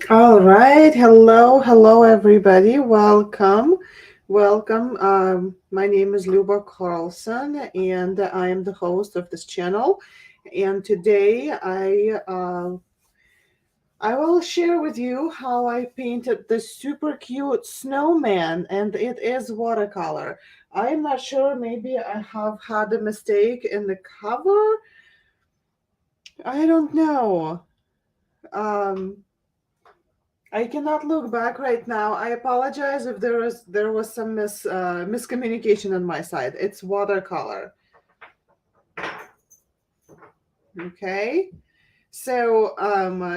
All right. Hello, everybody. Welcome. My name is Luba Carlson, and I am the host of this channel. And today, I will share with you how I painted this super cute snowman, and it is watercolor. I'm not sure. Maybe I have had a mistake in the cover. I don't know. Um, I cannot look back right now. I apologize if there was some miscommunication on my side. It's watercolor. Okay. So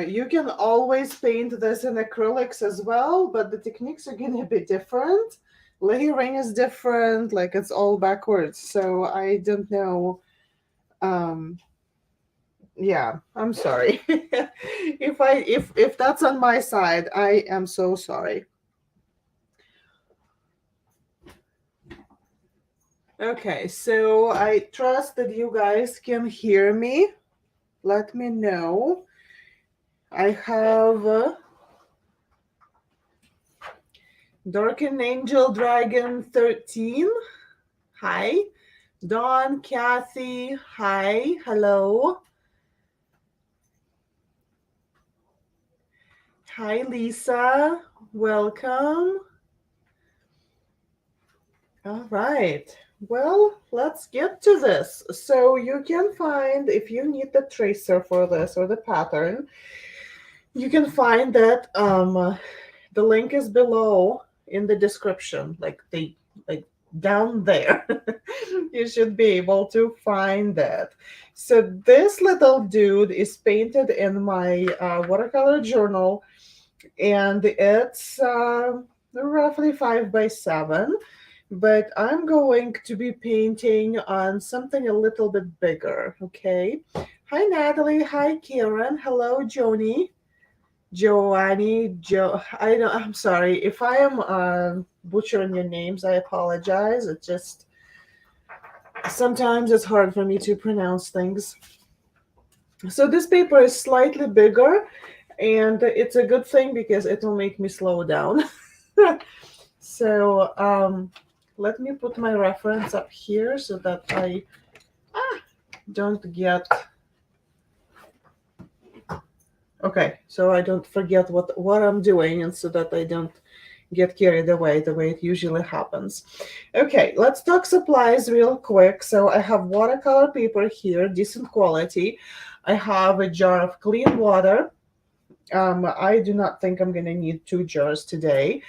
you can always paint this in acrylics as well, but the techniques are gonna be different. Layering is different, like it's all backwards. So I don't know. Um, yeah, I'm sorry. If that's on my side, I am so sorry. Okay, so I trust that you guys can hear me. Let me know. I have Darken Angel Dragon 13. Hi. Dawn, Kathy. Hi. Hello. Hi, Lisa. Welcome. All right. Well, let's get to this. So you can find, if you need the tracer for this or the pattern, you can find that the link is below in the description, like down there. You should be able to find that. So this little dude is painted in my watercolor journal, and it's roughly 5 by 7. But I'm going to be painting on something a little bit bigger. Okay. Hi, Natalie. Hi, Karen. Hello, Joni. Giovanni, I'm sorry if I am butchering your names. I apologize. It just sometimes it's hard for me to pronounce things. So this paper is slightly bigger, and it's a good thing because it will make me slow down. So let me put my reference up here so that I don't get. Okay, so I don't forget what I'm doing, and so that I don't get carried away the way it usually happens. Okay, let's talk supplies real quick. So I have watercolor paper here, decent quality. I have a jar of clean water. I do not think I'm gonna need 2 jars today.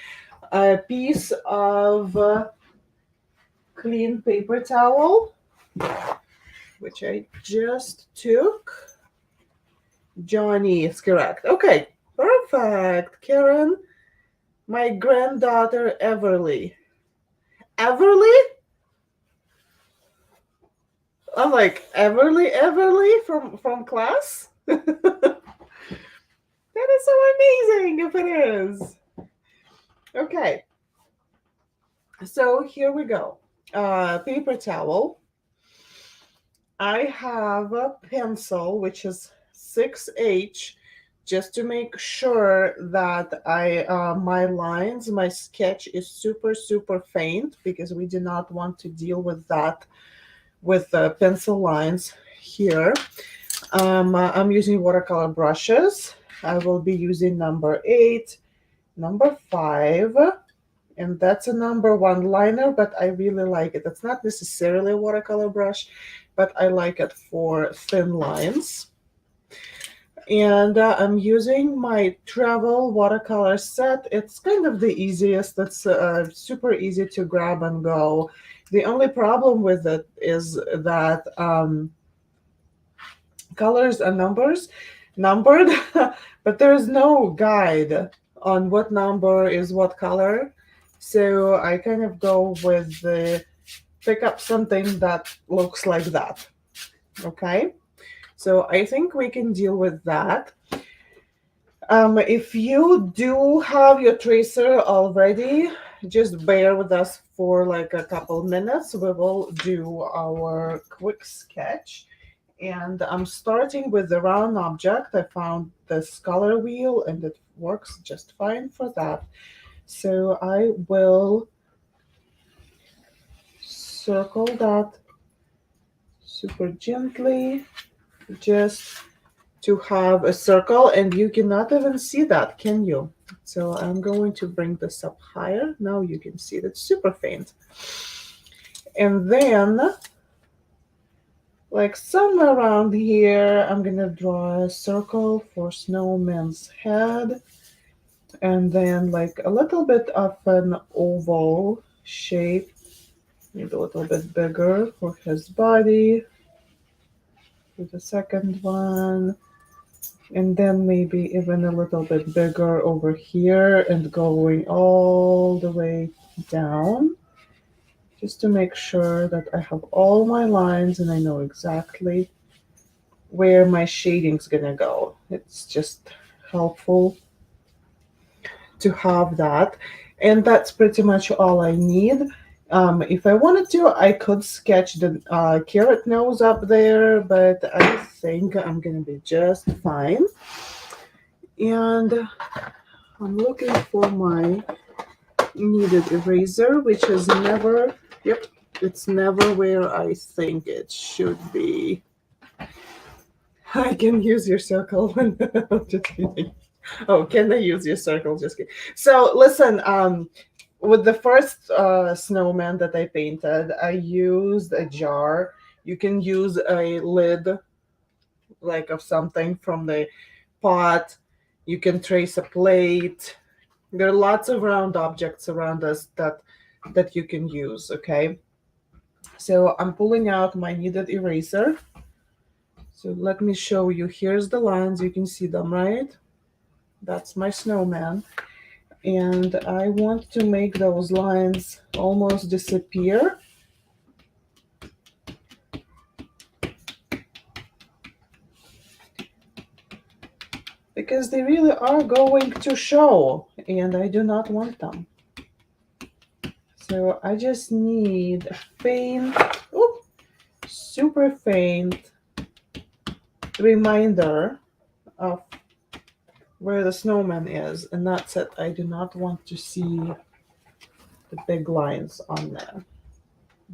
A piece of clean paper towel, which I just took. Johnny is correct. Okay, perfect. Karen, my granddaughter Everly. Everly? I'm like Everly from class. That is so amazing if it is. Okay, so here we go. Paper towel. I have a pencil which is 6H, just to make sure that my lines, my sketch is super faint, because we do not want to deal with that with the pencil lines here. I'm using watercolor brushes. I will be using number 8, number 5, and that's a number 1 liner, but I really like it. It's not necessarily a watercolor brush, but I like it for thin lines. And I'm using my travel watercolor set. It's kind of the easiest. It's super easy to grab and go. The only problem with it is that colors are numbered, but there is no guide on what number is what color. So I kind of go with the pick up something that looks like that. Okay, so I think we can deal with that. If you do have your tracer already, just bear with us for like a couple minutes. We will do our quick sketch, And I'm starting with the round object. I found this color wheel and it works just fine for that. So I will circle that super gently, just to have a circle, and you cannot even see that, can you? So I'm going to bring this up higher. Now you can see that super faint. And then, like somewhere around here, I'm gonna draw a circle for Snowman's head, and then like a little bit of an oval shape, maybe a little bit bigger for his body, for the second one, and then maybe even a little bit bigger over here and going all the way down, just to make sure that I have all my lines and I know exactly where my shading's gonna go. It's just helpful to have that. And that's pretty much all I need. If I wanted to, I could sketch the carrot nose up there, but I think I'm gonna be just fine. And I'm looking for my kneaded eraser, which is never, yep, it's never where I think it should be. I can use your circle. I'm just kidding. Oh, can I use your circle? Just kidding. So listen, with the first snowman that I painted, I used a jar. You can use a lid, like of something from the pot. You can trace a plate. There are lots of round objects around us that you can use. Okay, so I'm pulling out my kneaded eraser. So let me show you. Here's the lines. You can see them, right? That's my snowman. And I want to make those lines almost disappear. Because they really are going to show, and I do not want them. So I just need a faint, super faint reminder of where the snowman is, and that's it. I do not want to see the big lines on there.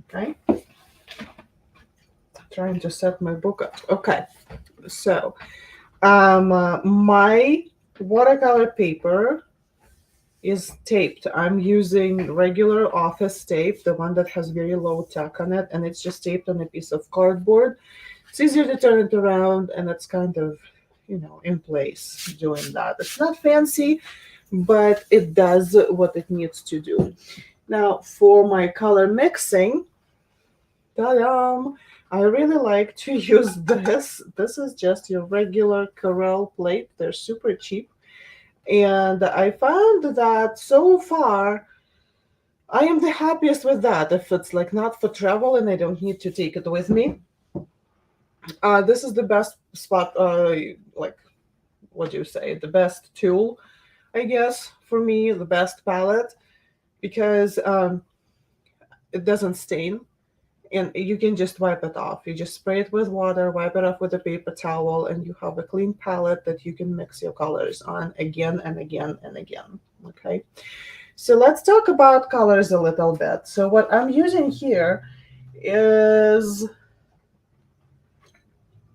Okay, trying to set my book up. Okay, so my watercolor paper is taped. I'm using regular office tape, the one that has very low tack on it, and it's just taped on a piece of cardboard. It's easier to turn it around, and it's kind of, in place doing that. It's not fancy, but it does what it needs to do. Now, for my color mixing, ta-dam, I really like to use this. This is just your regular Corel plate. They're super cheap. And I found that so far, I am the happiest with that. If it's like not for travel and I don't need to take it with me, this is the best spot, like, what do you say? The best tool, I guess, for me, the best palette, because it doesn't stain. And you can just wipe it off. You just spray it with water, wipe it off with a paper towel, and you have a clean palette that you can mix your colors on again and again and again. Okay, so let's talk about colors a little bit. So what I'm using here is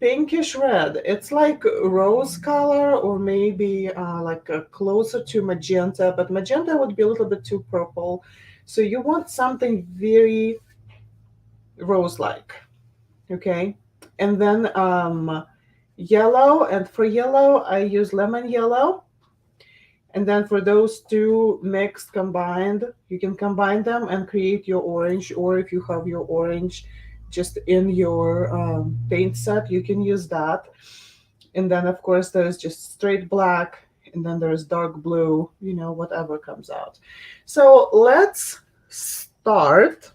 pinkish red. It's like rose color, or maybe like closer to magenta, but magenta would be a little bit too purple. So you want something very rose-like, okay? And then yellow, and for yellow I use lemon yellow. And then for those two mixed combined, you can combine them and create your orange, or if you have your orange just in your paint set, you can use that. And then of course there's just straight black, and then there's dark blue, whatever comes out. So let's start.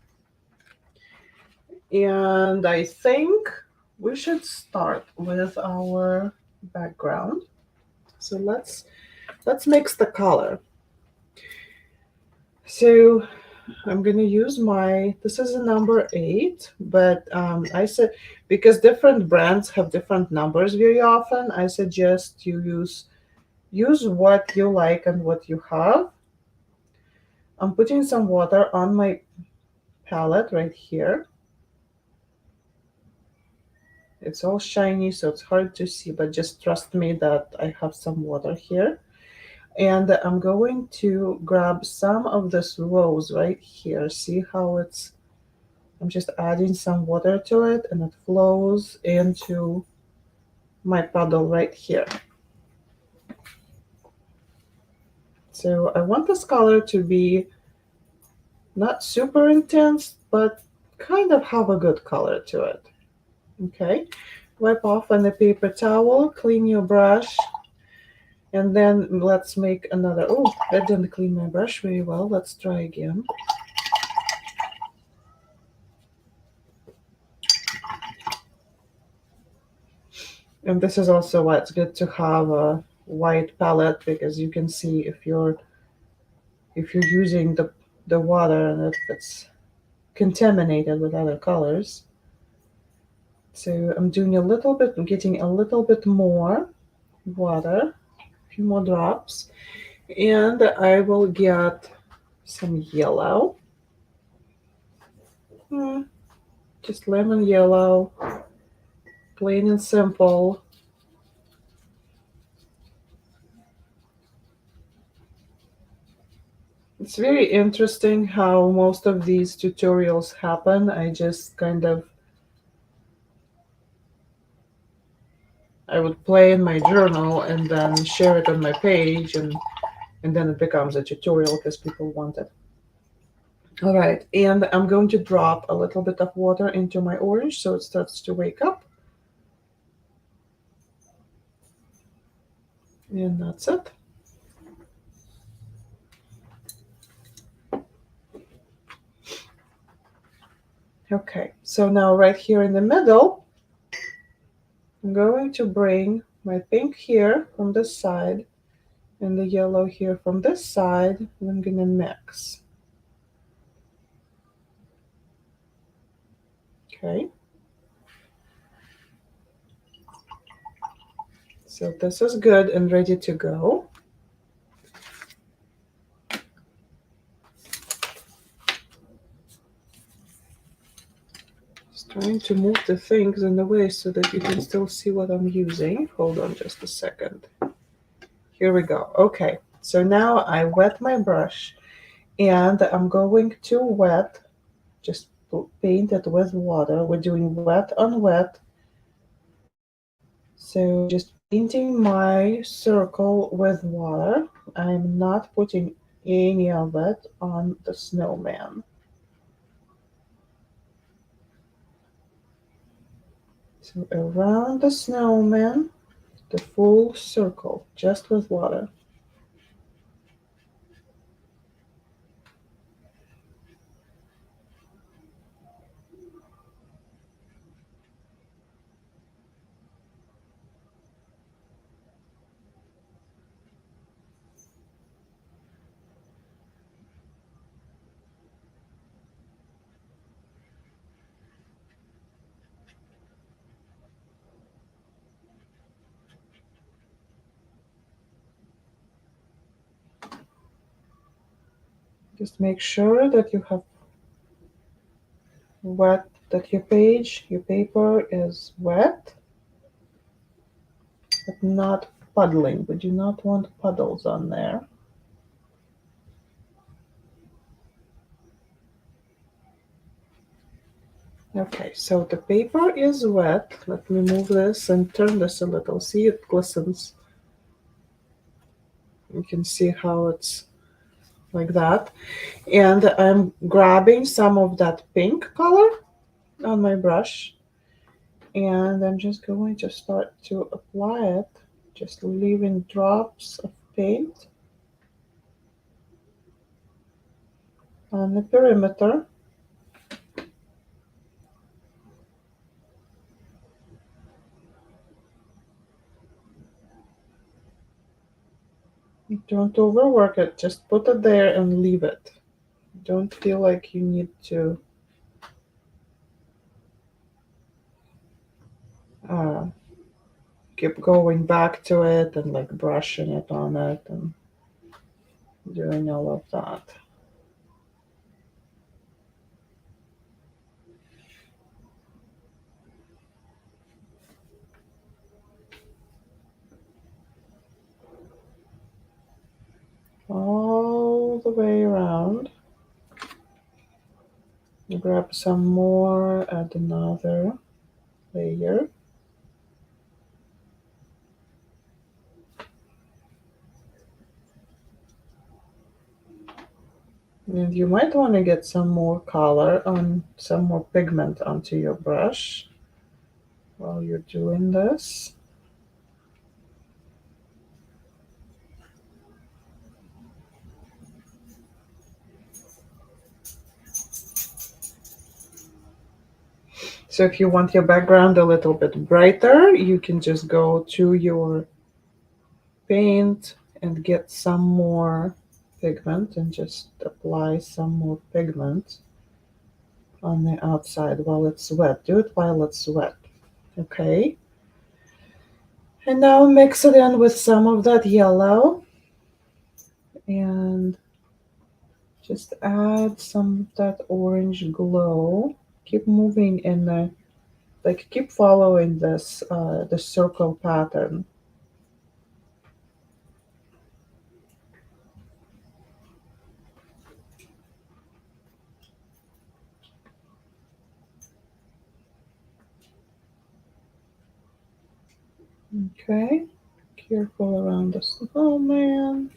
And I think we should start with our background. So let's mix the color. So I'm gonna use this is a number 8, but I said, because different brands have different numbers very often, I suggest you use what you like and what you have. I'm putting some water on my palette right here. It's all shiny, so it's hard to see, but just trust me that I have some water here. And I'm going to grab some of this rose right here. See how I'm just adding some water to it and it flows into my puddle right here. So I want this color to be not super intense, but kind of have a good color to it. Okay, wipe off on a paper towel, clean your brush, and then let's make another. Oh, I didn't clean my brush very well. Let's try again. And this is also why it's good to have a white palette, because you can see if you're using the water and if it's contaminated with other colors. So I'm doing a little bit, I'm getting a little bit more water, a few more drops, and I will get some yellow. Just lemon yellow, plain and simple. It's very interesting how most of these tutorials happen. I just kind of I would play in my journal and then share it on my page, and then it becomes a tutorial because people want it. All right, and I'm going to drop a little bit of water into my orange so it starts to wake up. And that's it. Okay, so now right here in the middle, I'm going to bring my pink here from this side and the yellow here from this side, and I'm gonna mix. Okay. So this is good and ready to go. Just trying to move the things in the way so that you can still see what I'm using. Hold on just a second. Here we go. Okay, so now I wet my brush and I'm going to just paint it with water. We're doing wet on wet. So just painting my circle with water. I'm not putting any of it on the snowman. So around the snowman, the full circle, just with water. Just make sure that you have wet, that your paper is wet, but not puddling. We do not want puddles on there. Okay, so the paper is wet. Let me move this and turn this a little. See, it glistens. You can see how it's like that. And I'm grabbing some of that pink color on my brush, and I'm just going to start to apply it, just leaving drops of paint on the perimeter. Don't overwork it, just put it there and leave it. Don't feel like you need to uh, keep going back to it and like brushing it on it and doing all of that. All the way around. Grab some more, add another layer. And you might want to get some more color on, some more pigment onto your brush while you're doing this. So if you want your background a little bit brighter, you can just go to your paint and get some more pigment and just apply some more pigment on the outside while it's wet. Do it while it's wet. Okay. And now mix it in with some of that yellow and just add some of that orange glow. Keep moving in the, like keep following this the circle pattern. Okay. Careful around the snowman.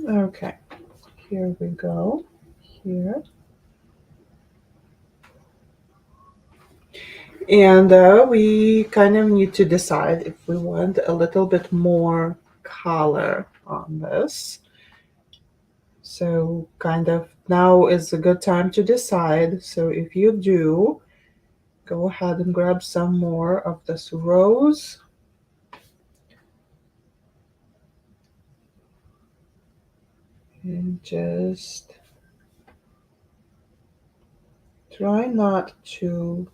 Okay, here we go. Here. And we kind of need to decide if we want a little bit more color on this. So kind of now is a good time to decide. So if you do, go ahead and grab some more of this rose. And just try not to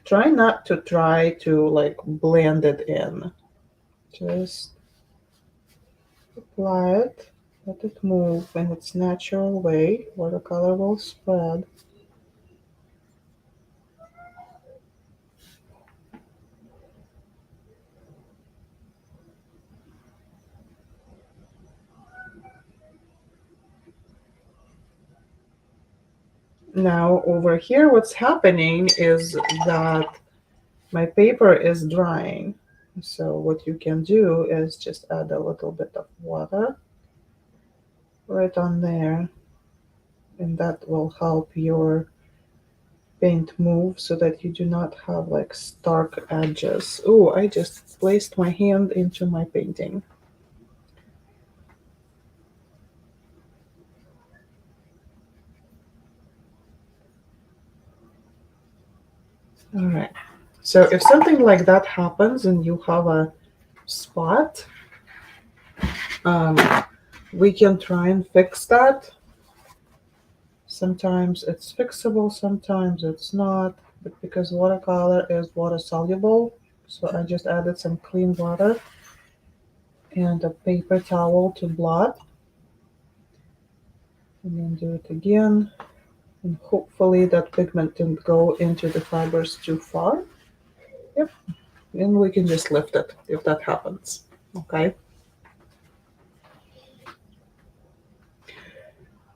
try to like blend it in. Just apply it, let it move in its natural way. Watercolor will spread. Now over here, what's happening is that my paper is drying. So what you can do is just add a little bit of water right on there, and that will help your paint move so that you do not have like stark edges. Oh, I just placed my hand into my painting. All right. So if something like that happens and you have a spot, um, we can try and fix that. Sometimes it's fixable, sometimes it's not, but because watercolor is water soluble, so I just added some clean water and a paper towel to blot, and then do it again, and hopefully that pigment didn't go into the fibers too far. Yep, and we can just lift it if that happens. Okay.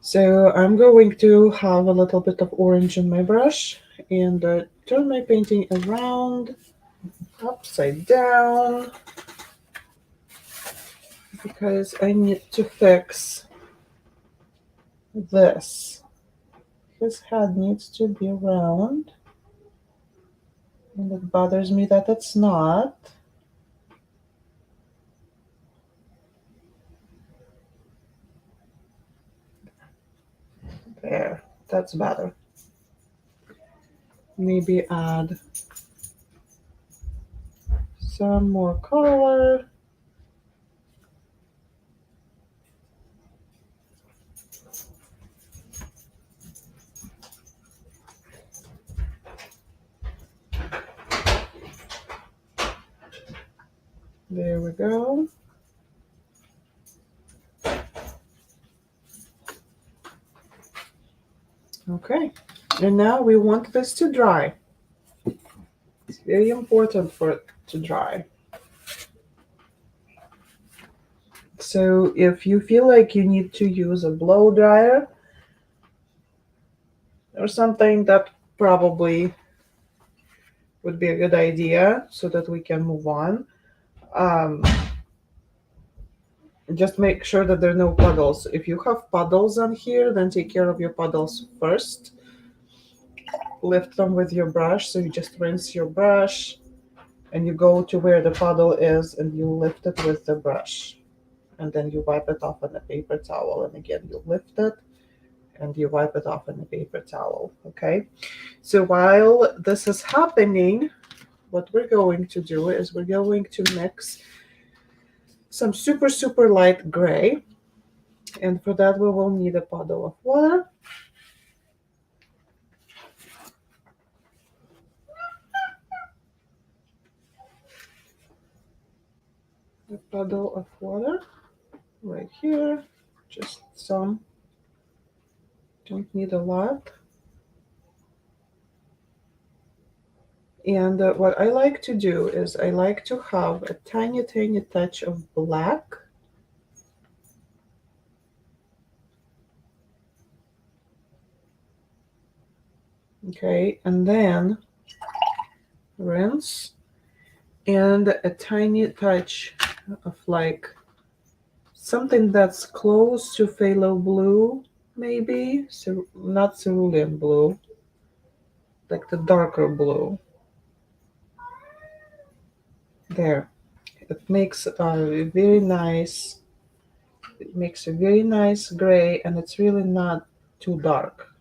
So I'm going to have a little bit of orange in my brush and turn my painting around, upside down, because I need to fix this. His head needs to be round, and it bothers me that it's not. There, that's better. Maybe add some more color. There we go. Okay, and now we want this to dry. It's very important for it to dry. So if you feel like you need to use a blow dryer or something, that probably would be a good idea so that we can move on. Um, just make sure that there are no puddles. If you have puddles on here, then take care of your puddles first. Lift them with your brush. So you just rinse your brush and you go to where the puddle is and you lift it with the brush. And then you wipe it off on a paper towel. And again, you lift it and you wipe it off on a paper towel. Okay. So while this is happening, what we're going to do is we're going to mix some super light gray. And for that, we will need a puddle of water. A puddle of water right here, just some, don't need a lot. And what I like to do is I like to have a tiny touch of black. Okay, and then rinse, and a tiny touch of like something that's close to phthalo blue, maybe, so not cerulean blue, like the darker blue. There, it makes a very nice, it makes a very nice gray, and it's really not too dark.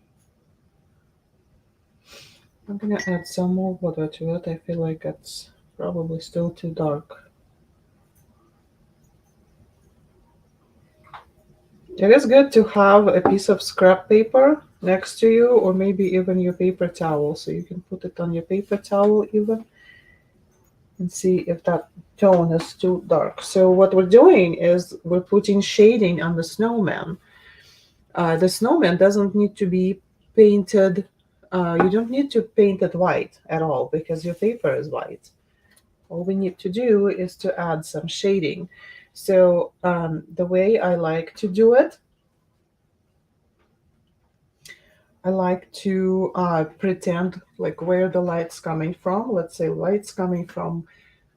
I'm gonna add some more water to it. I feel like it's probably still too dark. It is good to have a piece of scrap paper next to you, or maybe even your paper towel, so you can put it on your paper towel even and see if that tone is too dark. So what we're doing is we're putting shading on the snowman. The snowman doesn't need to be painted. You don't need to paint it white at all because your paper is white. All we need to do is to add some shading. So the way I like to do it, I like to pretend like where the light's coming from. Let's say light's coming from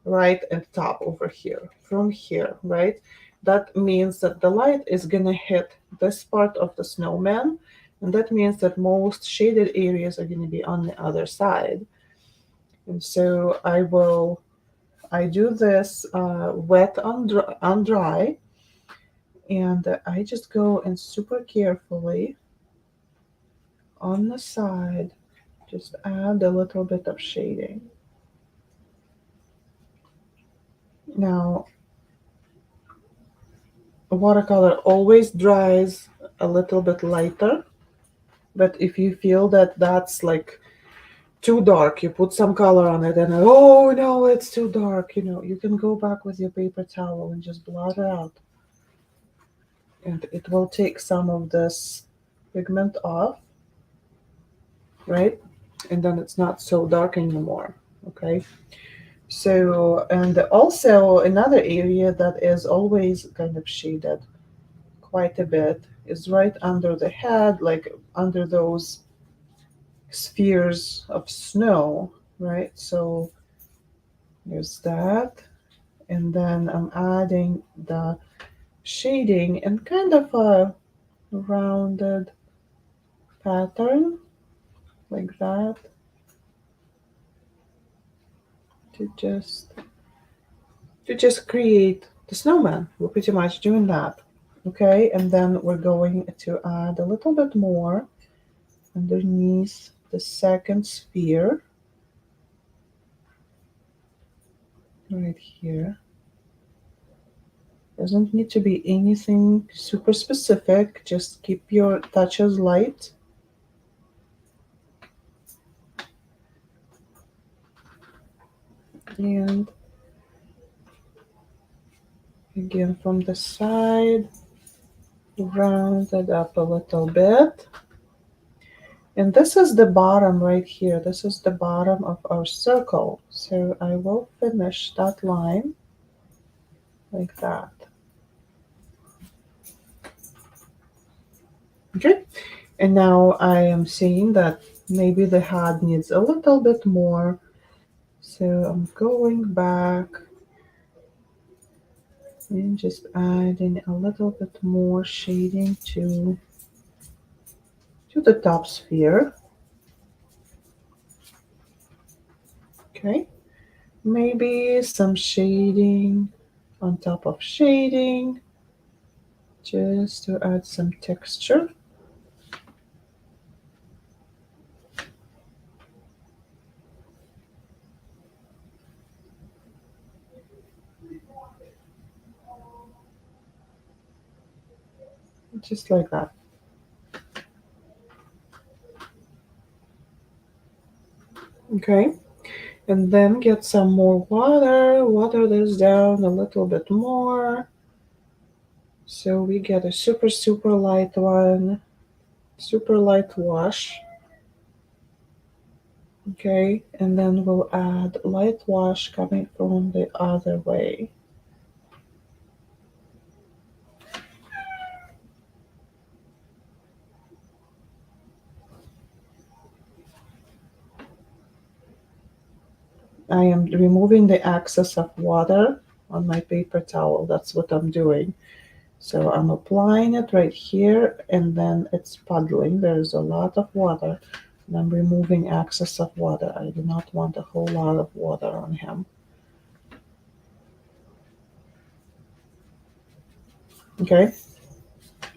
right at top over here, from here, right? That means that the light is gonna hit this part of the snowman, and that means that most shaded areas are gonna be on the other side. And so I do this wet on dry, and I just go and super carefully on the side, just add a little bit of shading. Now, watercolor always dries a little bit lighter, but if you feel that that's like too dark, you put some color on it and oh no, it's too dark, you can go back with your paper towel and just blot it out. And it will take some of this pigment off, right? And then it's not so dark anymore, okay? So, and also another area that is always kind of shaded quite a bit is right under the head, like under those spheres of snow, right? So there's that. And then I'm adding the shading and kind of a rounded pattern like that to just create the snowman. We're pretty much doing that. Okay, and then we're going to add a little bit more underneath the second sphere right here. Doesn't need to be anything super specific, just keep your touches light. And again from the side, round it up a little bit. And this is the bottom right here. This is the bottom of our circle. So I will finish that line like that. Okay, and now I am seeing that maybe the head needs a little bit more. So I'm going back and just adding a little bit more shading to the top sphere. Okay, maybe some shading on top of shading just to add some texture. Just like that. Okay, and then get some more water this down a little bit more. So we get a super, super light one, super light wash. Okay, and then we'll add light wash coming from the other way. I am removing the excess of water on my paper towel. That's what I'm doing. So I'm applying it right here and then it's puddling. There's a lot of water and I'm removing excess of water. I do not want a whole lot of water on him. Okay,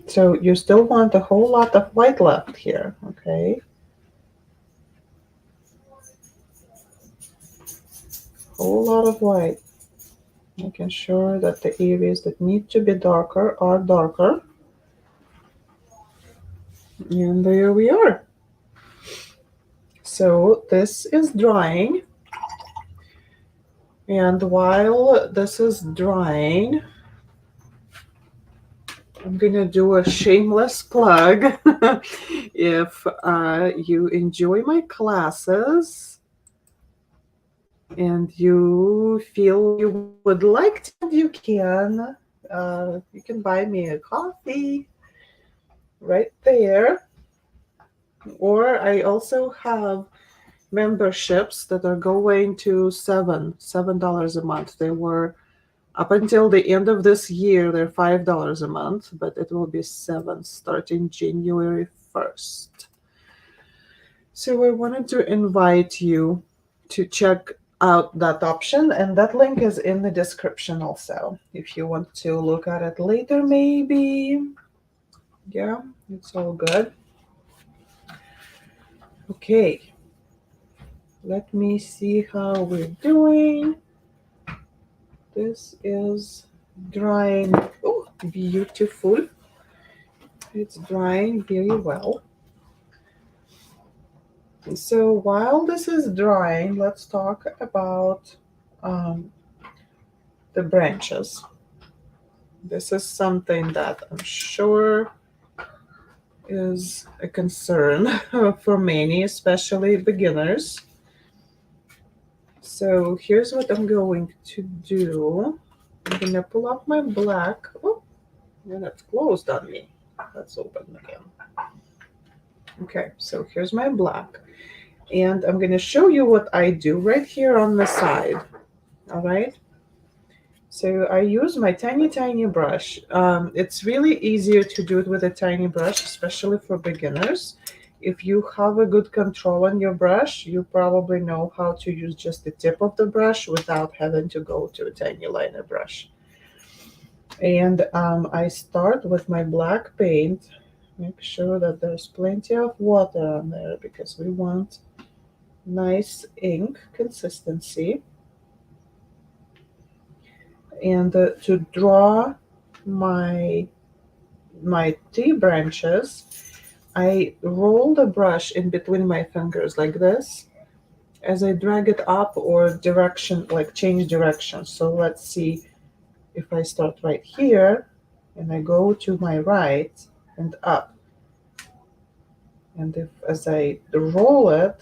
so you still want a whole lot of white left here, okay? Whole lot of white, making sure that the areas that need to be darker are darker. And there we are. So this is drying. And while this is drying, I'm gonna do a shameless plug. If you enjoy my classes and you feel you would like to, you can buy me a coffee right there. Or I also have memberships that are going to $7 a month. They were up until the end of this year, they're $5 a month, but it will be $7 starting January 1st. So I wanted to invite you to check out that option, and that link is in the description also. If you want to look at it later, maybe. Yeah, it's all good. Okay, let me see how we're doing. This is drying. Oh, beautiful. It's drying very well. So while this is drying, let's talk about the branches. This is something that I'm sure is a concern for many, especially beginners. So here's what I'm going to do. I'm gonna pull up my black. Oh, and it's closed on me. Let's open again. Okay, so here's my black. And I'm going to show you what I do right here on the side. All right. So I use my tiny brush. It's really easier to do it with a tiny brush, especially for beginners. If you have a good control on your brush, you probably know how to use just the tip of the brush without having to go to a tiny liner brush. And I start with my black paint. Make sure that there's plenty of water on there because we want nice ink consistency. And to draw my tree branches, I roll the brush in between my fingers like this as I drag it up or direction, like change direction. So let's see if I start right here and I go to my right and up. And if as I roll it,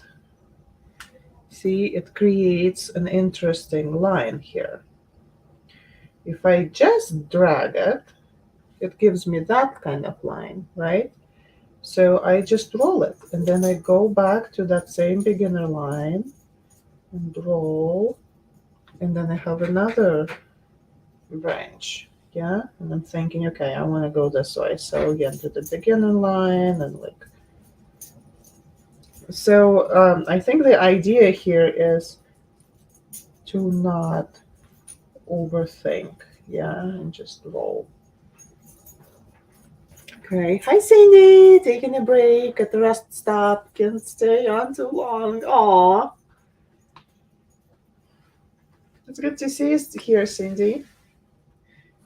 see it creates an interesting line here. If I just drag it, it gives me that kind of line, right? So I just roll it and then I go back to that same beginner line and roll, and then I have another branch. Yeah, and I'm thinking, okay, I want to go this way. So again, to the beginner line and like. So I think the idea here is to not overthink. Yeah, and just roll. Okay. Hi, Cindy. Taking a break at the rest stop. Can't stay on too long. Aw. It's good to see you here, Cindy.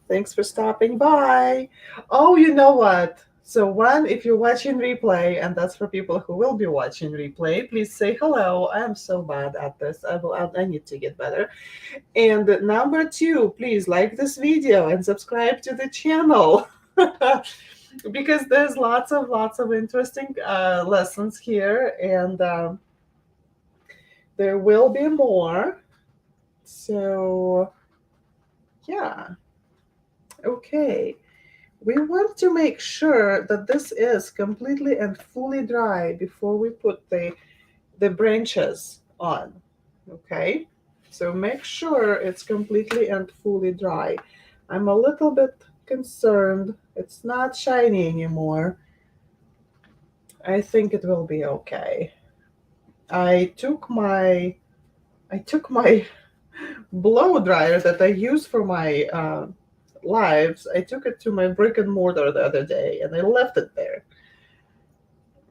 Thanks for stopping by. Oh, you know what? So one, if you're watching replay, and that's for people who will be watching replay, please say hello. I am so bad at this. I need to get better. And number two, please like this video and subscribe to the channel. Because there's lots of interesting lessons here, and there will be more. So yeah, okay. We want to make sure that this is completely and fully dry before we put the branches on. Okay, so make sure it's completely and fully dry. I'm a little bit concerned it's not shiny anymore. I think it will be okay. I took my blow dryer that I use for my lives. I took it to my brick and mortar the other day and I left it there.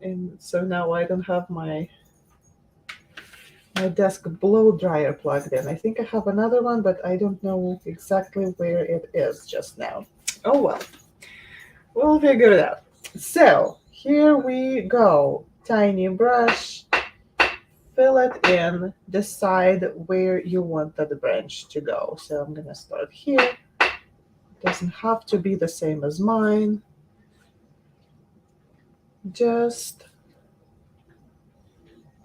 And so now I don't have my desk blow dryer plugged in. I think I have another one, but I don't know exactly where it is just now. Oh well, we'll figure it out. So here we go. Tiny brush, fill it in, decide where you want that branch to go. So I'm gonna start here. It doesn't have to be the same as mine. Just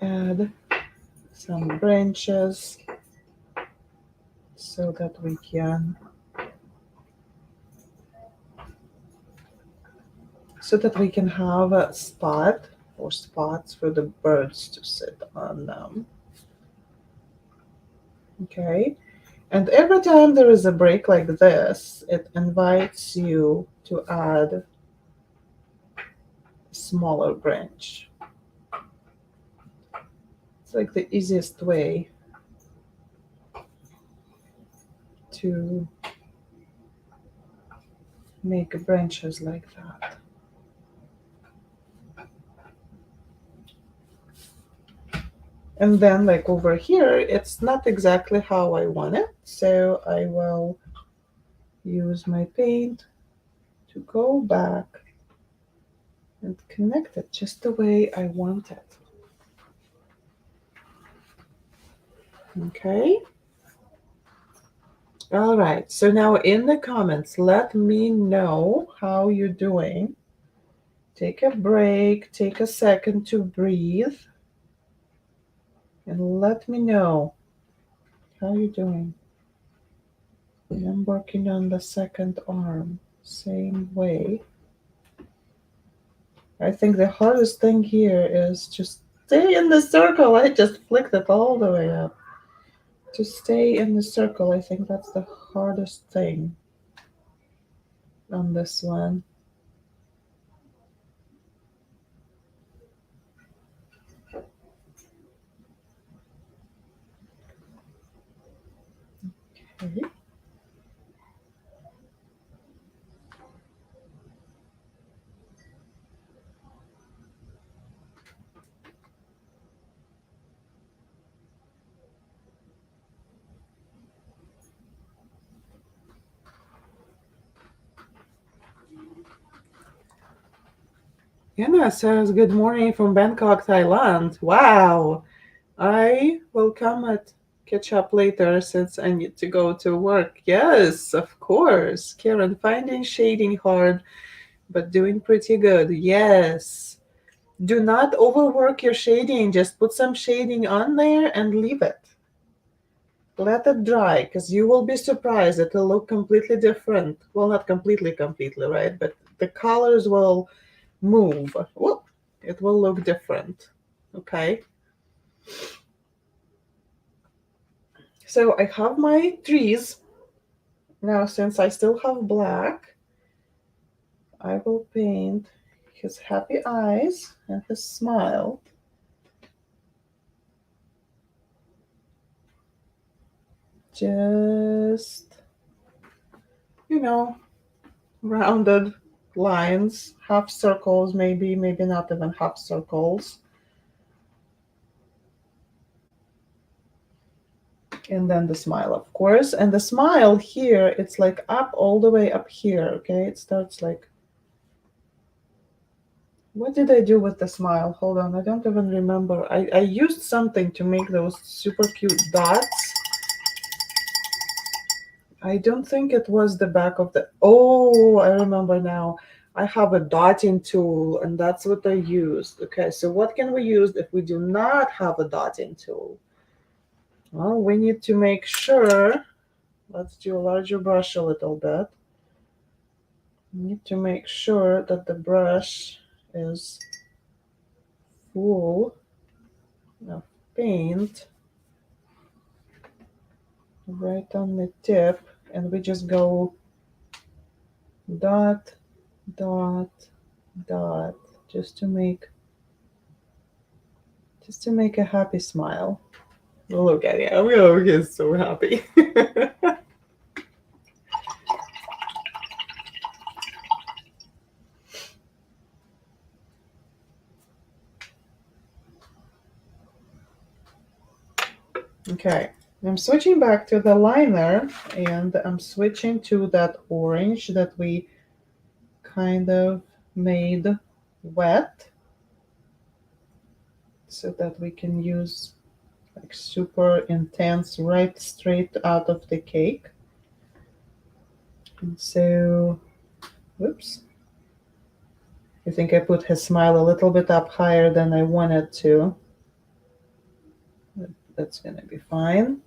add some branches so that we can have a spot or spots for the birds to sit on them. Okay, and every time there is a break like this, it invites you to add a smaller branch. It's like the easiest way to make branches like that. And then like over here, it's not exactly how I want it. So I will use my paint to go back and connect it just the way I want it. Okay. All right. So now in the comments, let me know how you're doing. Take a break, take a second to breathe, and let me know how you're doing. And I'm working on the second arm, same way. I think the hardest thing here is just stay in the circle. I just flicked it all the way up. To stay in the circle, I think that's the hardest thing on this one. Okay. Yana says, good morning from Bangkok, Thailand. Wow. I will come at catch up later since I need to go to work. Yes, of course. Karen, finding shading hard, but doing pretty good. Yes. Do not overwork your shading. Just put some shading on there and leave it. Let it dry, because you will be surprised. It'll look completely different. Well, not completely, right? But the colors will move. Whoop, it will look different. Okay. So I have my trees. Now, since I still have black, I will paint his happy eyes and his smile. Just, you know, rounded lines, half circles, maybe not even half circles. And then the smile, of course. And the smile here, it's like up all the way up here, okay? It starts like, what did I do with the smile? Hold on, I don't even remember. I used something to make those super cute dots. I don't think it was the back of the, oh, I remember now. I have a dotting tool and that's what I used. Okay, so what can we use if we do not have a dotting tool? Well, we need to make sure, let's do a larger brush a little bit. We need to make sure that the brush is full of paint right on the tip, and we just go dot, dot, dot, just to make a happy smile. Look at him. Oh, he's so happy. Okay, I'm switching back to the liner, and I'm switching to that orange that we kind of made wet so that we can use like super intense right straight out of the cake. And so, whoops. I think I put his smile a little bit up higher than I wanted to. That's gonna be fine.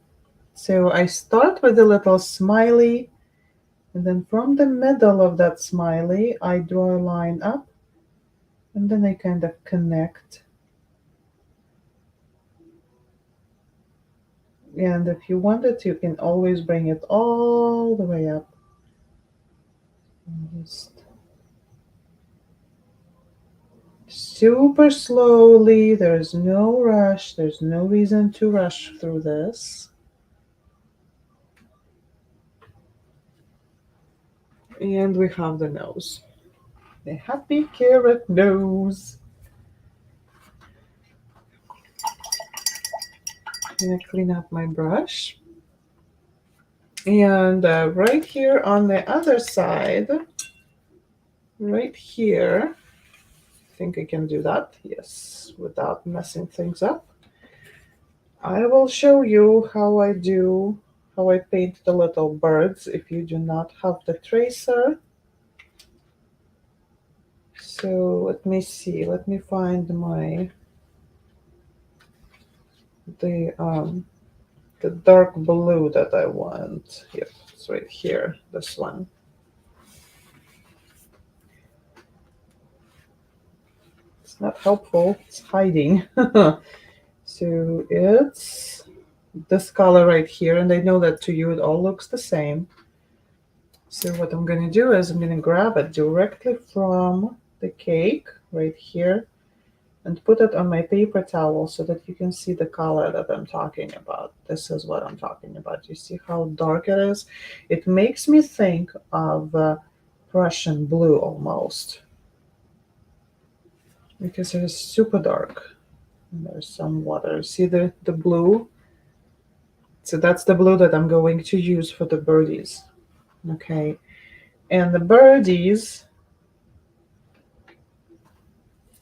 So I start with a little smiley, and then from the middle of that smiley, I draw a line up, and then I kind of connect. And if you wanted to, you can always bring it all the way up. And just super slowly. There's no rush. There's no reason to rush through this. And we have the nose. The happy carrot nose. I'm gonna clean up my brush. And right here on the other side, right here, I think I can do that, yes, without messing things up. I will show you how I paint the little birds if you do not have the tracer. So let me see, let me find the dark blue that I want. Yep, it's right here, this one. It's not helpful. It's hiding. So it's this color right here, and I know that to you it all looks the same. So what I'm going to do is I'm going to grab it directly from the cake right here and put it on my paper towel so that you can see the color that I'm talking about. This is what I'm talking about. You see how dark it is? It makes me think of Prussian blue almost, because it is super dark. And there's some water. See the blue? So that's the blue that I'm going to use for the birdies. Okay. And the birdies,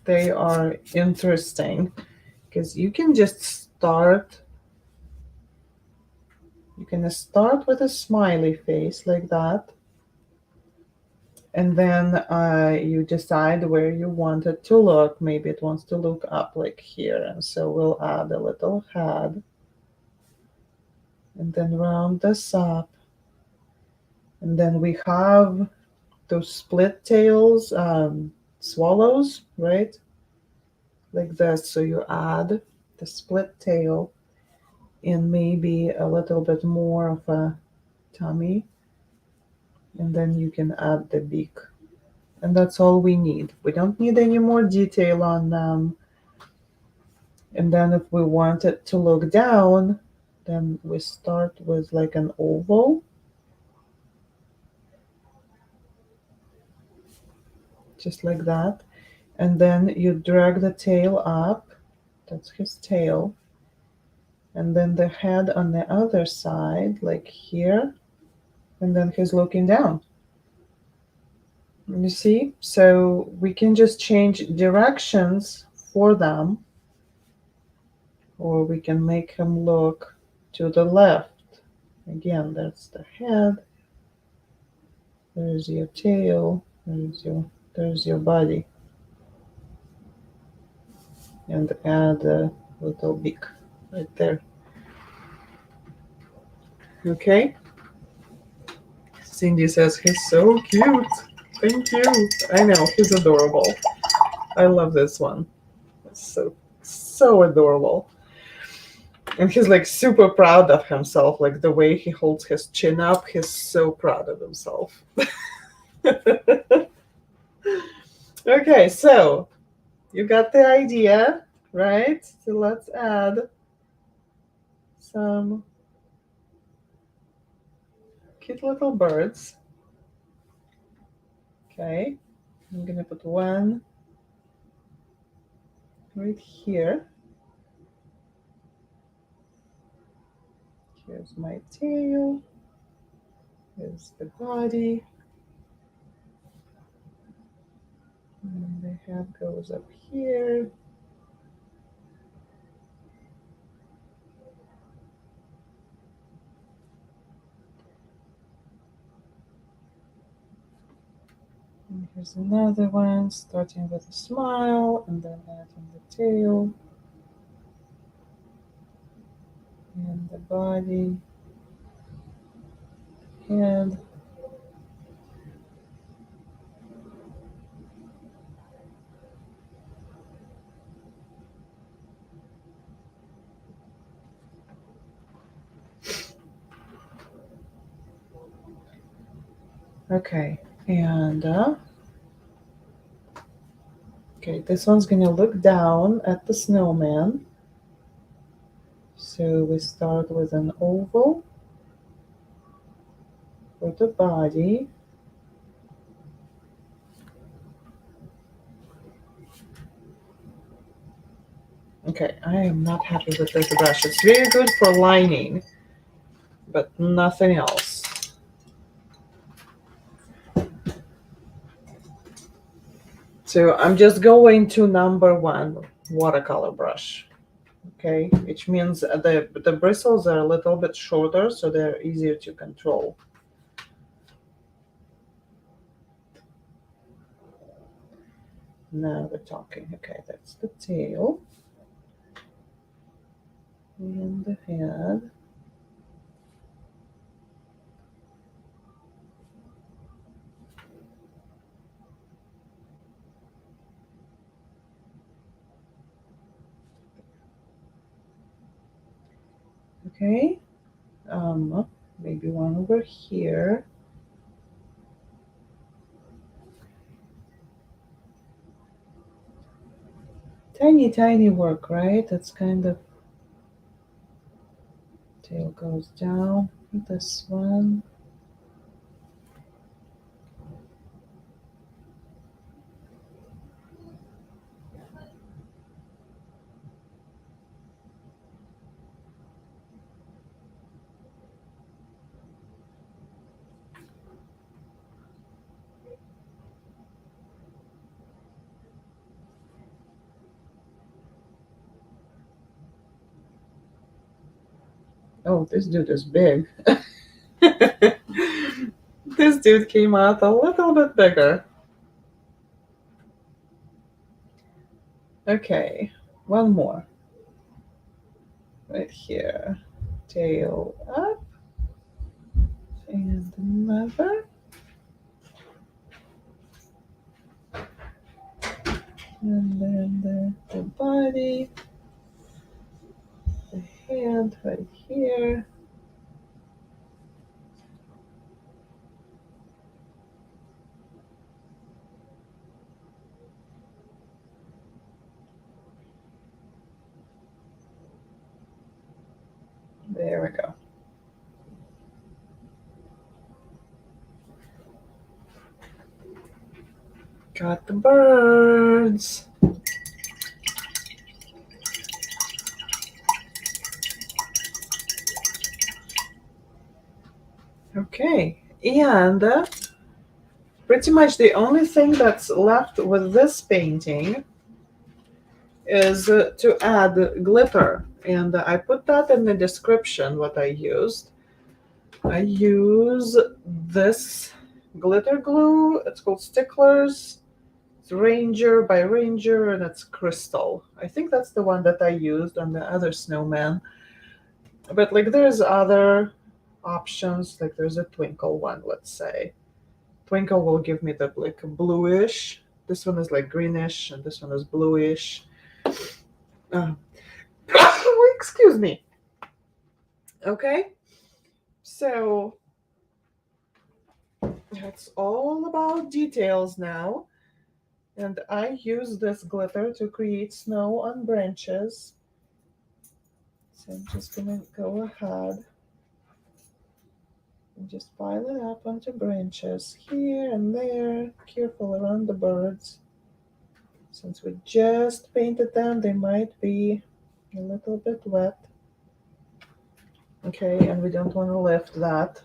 they are interesting because you can just start. You can start with a smiley face like that, and then you decide where you want it to look. Maybe it wants to look up like here, and so we'll add a little head, and then round this up, and then we have those split tails, swallows, right? Like this. So you add the split tail and maybe a little bit more of a tummy, and then you can add the beak. And that's all we need. We don't need any more detail on them. And then if we want it to look down, then we start with like an oval, just like that. And then you drag the tail up. That's his tail. And then the head on the other side, like here. And then he's looking down. You see? So we can just change directions for them, or we can make him look to the left. Again, that's the head. There's your tail. There's your body. And add a little beak right there. Okay? Cindy says he's so cute. Thank you. I know, he's adorable. I love this one. It's so adorable. And he's like super proud of himself, like the way he holds his chin up. He's so proud of himself. Okay, so you got the idea, right? So let's add some cute little birds. Okay, I'm gonna put one right here. Here's my tail. Here's the body. And the head goes up here. And here's another one, starting with a smile and then adding the tail and the body, head. Okay, and okay, this one's gonna look down at the snowman. So we start with an oval for the body. Okay, I am not happy with this brush. It's very good for lining, but nothing else. So I'm just going to number one watercolor brush. Okay, which means the bristles are a little bit shorter, so they're easier to control. Now we're talking. Okay, that's the tail and the head. Okay. Maybe one over here. Tiny, tiny work, right? That's kind of, tail goes down. This one. Oh, this dude is big. This dude came out a little bit bigger. Okay, one more. Right here. Tail up. And another. And then the body. The hand right here. There we go. Got the birds. Okay, and pretty much the only thing that's left with this painting is to add glitter. And I put that in the description what I used. I use this glitter glue. It's called Stickles. It's Ranger by Ranger, and it's crystal. I think that's the one that I used on the other snowman. But like there's other options, like there's a twinkle one, let's say. Twinkle will give me the like bluish. This one is like greenish, and this one is bluish. Uh, excuse me. Okay, so that's all about details now. And I use this glitter to create snow on branches. So I'm just gonna go ahead and just pile it up onto branches here and there. Careful around the birds. Since we just painted them, they might be a little bit wet. Okay, and we don't want to lift that.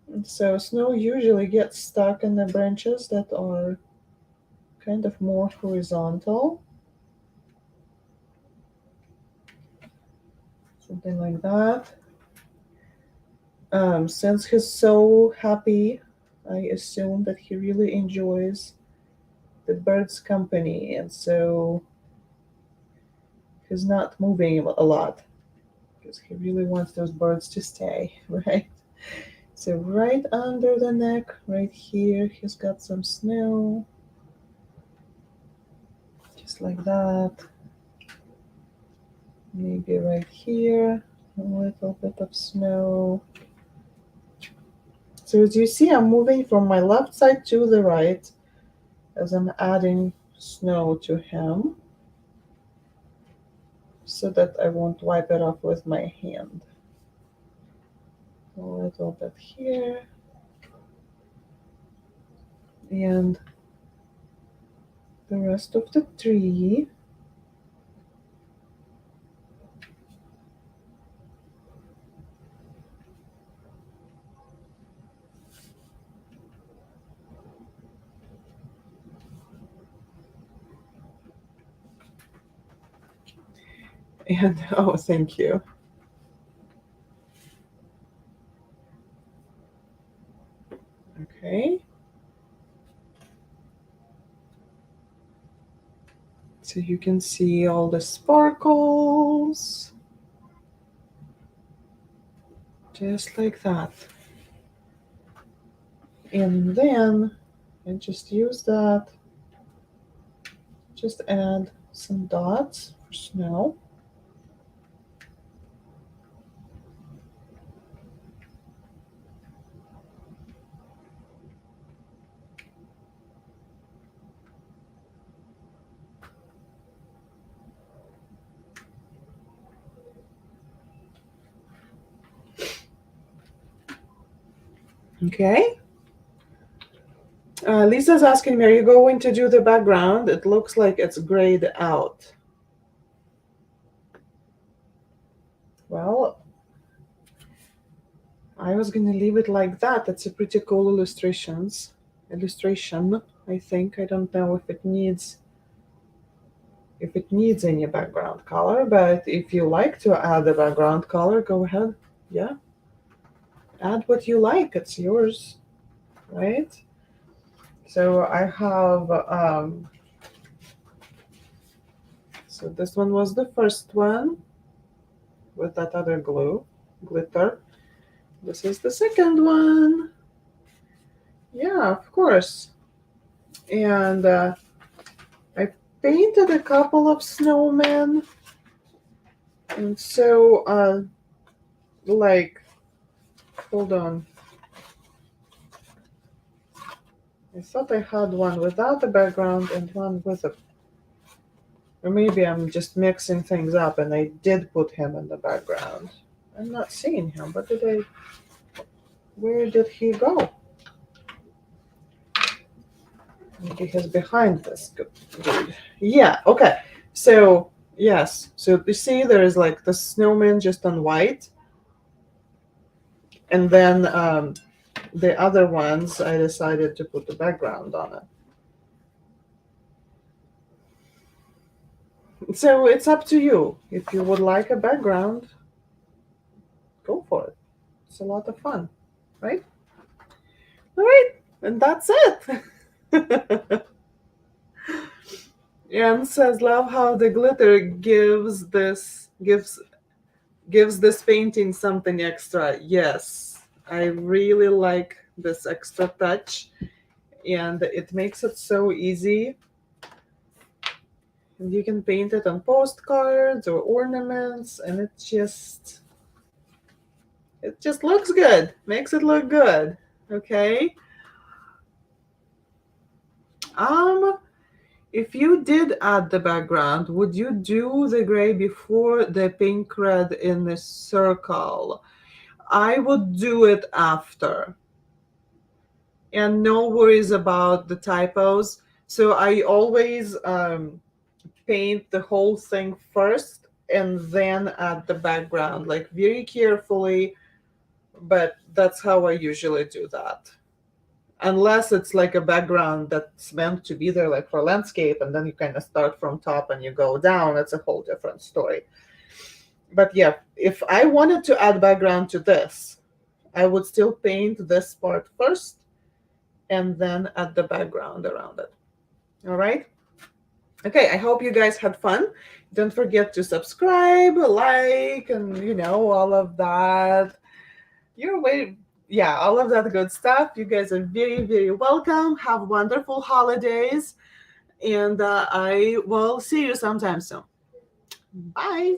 And so snow usually gets stuck in the branches that are kind of more horizontal. Something like that. Since he's so happy, I assume that he really enjoys the bird's company, and so he's not moving a lot because he really wants those birds to stay, right? So right under the neck, right here, he's got some snow, just like that. Maybe right here, a little bit of snow. So as you see, I'm moving from my left side to the right as I'm adding snow to him so that I won't wipe it off with my hand. A little bit here. And the rest of the tree. And oh, thank you. Okay. So you can see all the sparkles. Just like that. And then I just use that. Just add some dots for snow. Okay. Lisa's asking me, are you going to do the background? It looks like it's grayed out. Well, I was going to leave it like that. That's a pretty cool illustration, I think. I don't know if it needs any background color, but if you like to add a background color, go ahead. Yeah. Add what you like. It's yours, right? So I have so this one was the first one with that other glitter. This is the second one. Yeah, of course. And I painted a couple of snowmen. And so, like, hold on. I thought I had one without a background and one with a... Or maybe I'm just mixing things up and I did put him in the background. I'm not seeing him. Where did he go? Maybe he's behind this dude. Yeah, okay. So, yes. So you see there's like the snowman just on white. And then the other ones, I decided to put the background on it. So it's up to you. If you would like a background, go for it. It's a lot of fun, right? All right, and that's it. Anne says, "Love how the glitter gives this painting something extra." Yes, I really like this extra touch, and it makes it so easy. And you can paint it on postcards or ornaments, and it just looks good. Makes it look good. Okay. If you did add the background, would you do the gray before the pink red in the circle? I would do it after. And no worries about the typos. So I always paint the whole thing first and then add the background, like very carefully, but that's how I usually do that. Unless it's like a background that's meant to be there, like for landscape, and then you kind of start from top and you go down, it's a whole different story. But yeah, if I wanted to add background to this, I would still paint this part first and then add the background around it. All right. Okay, I hope you guys had fun. Don't forget to subscribe, like, and all of that. All of that good stuff. You guys are very, very welcome. Have wonderful holidays, and I will see you sometime soon. Bye.